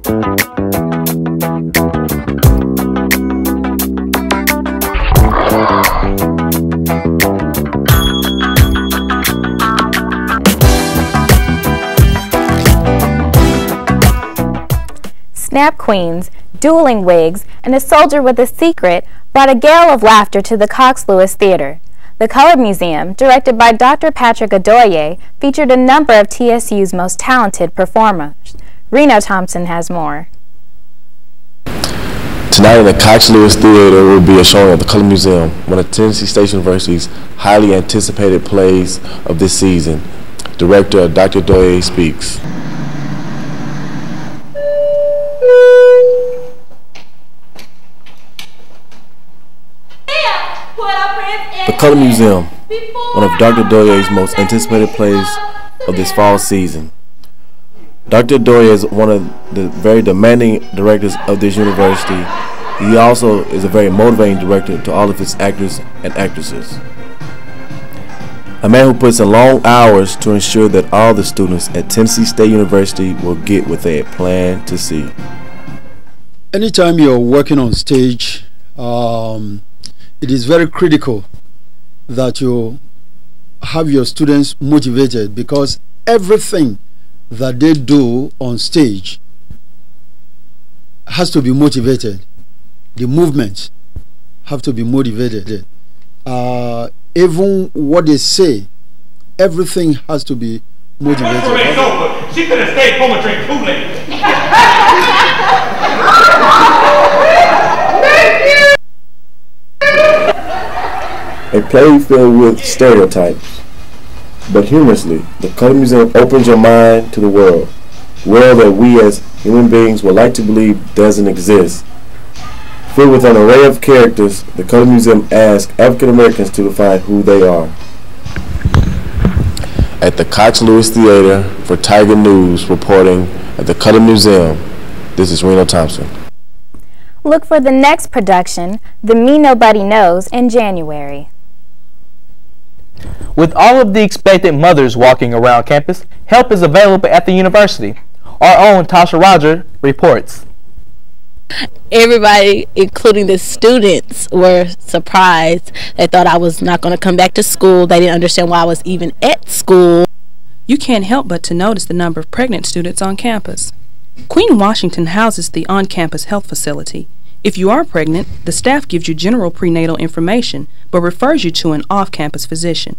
Snap queens, dueling wigs, and a soldier with a secret brought a gale of laughter to the Cox Lewis Theater. The Color Museum, directed by Dr. Patrick Adoye, featured a number of TSU's most talented performers. Reno Thompson has more. Tonight in the Cox Lewis Theater will be a showing of the Color Museum, one of Tennessee State University's highly anticipated plays of this season. Director Dr. Adoye speaks. The Color Museum, one of Dr. Adoye's most anticipated plays of this fall season. Dr. Adoye is one of the very demanding directors of this university. He also is a very motivating director to all of his actors and actresses. A man who puts in long hours to ensure that all the students at Tennessee State University will get what they had planned to see. Anytime you're working on stage, it is very critical that you have your students motivated, because everything that they do on stage has to be motivated. The movements have to be motivated. Even what they say, everything has to be motivated. She could have stayed home and drink Kool-Aid. A play filled with stereotypes, but humorously, the Color Museum opens your mind to the world that we as human beings would like to believe doesn't exist. Filled with an array of characters, the Color Museum asks African Americans to define who they are. At the Cox Lewis Theater for Tiger News, reporting at the Color Museum, this is Reno Thompson. Look for the next production, The Me Nobody Knows, in January. With all of the expected mothers walking around campus, help is available at the university. Our own Tasha Rogers reports. Everybody, including the students, were surprised. They thought I was not going to come back to school. They didn't understand why I was even at school. You can't help but to notice the number of pregnant students on campus. Queen Washington houses the on-campus health facility. If you are pregnant, the staff gives you general prenatal information, but refers you to an off-campus physician.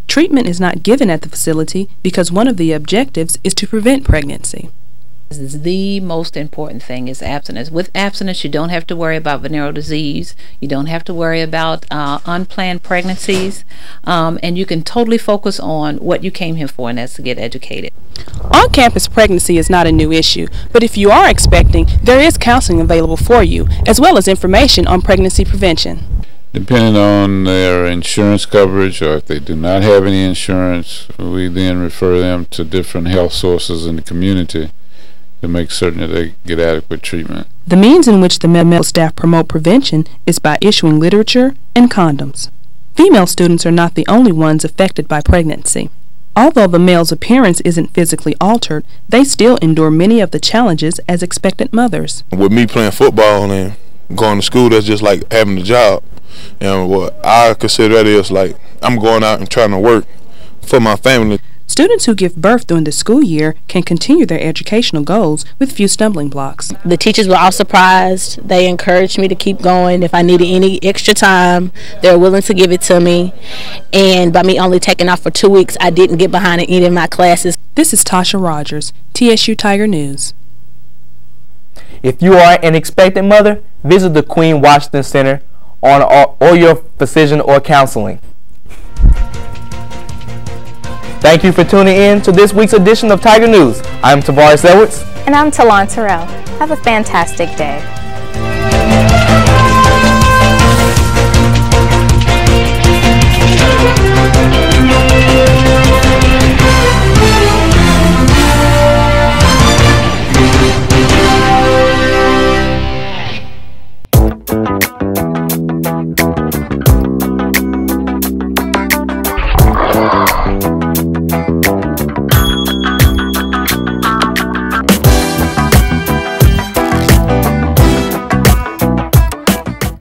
Treatment is not given at the facility because one of the objectives is to prevent pregnancy. The most important thing is abstinence. With abstinence, you don't have to worry about venereal disease. You don't have to worry about unplanned pregnancies. And you can totally focus on what you came here for, and that's to get educated. On-campus pregnancy is not a new issue, but if you are expecting, there is counseling available for you, as well as information on pregnancy prevention. Depending on their insurance coverage, or if they do not have any insurance, we then refer them to different health sources in the community to make certain that they get adequate treatment. The means in which the medical staff promote prevention is by issuing literature and condoms. Female students are not the only ones affected by pregnancy. Although the male's appearance isn't physically altered, they still endure many of the challenges as expectant mothers. With me playing football and going to school, that's just like having a job. And what I consider that is like I'm going out and trying to work for my family. Students who give birth during the school year can continue their educational goals with few stumbling blocks. The teachers were all surprised. They encouraged me to keep going. If I needed any extra time, they were willing to give it to me. And by me only taking off for 2 weeks, I didn't get behind in any of my classes. This is Tasha Rogers, TSU Tiger News. If you are an expectant mother, visit the Queen Washington Center or your physician or counseling. Thank you for tuning in to this week's edition of Tiger News. I'm Tavares Edwards. And I'm Talon Terrell. Have a fantastic day.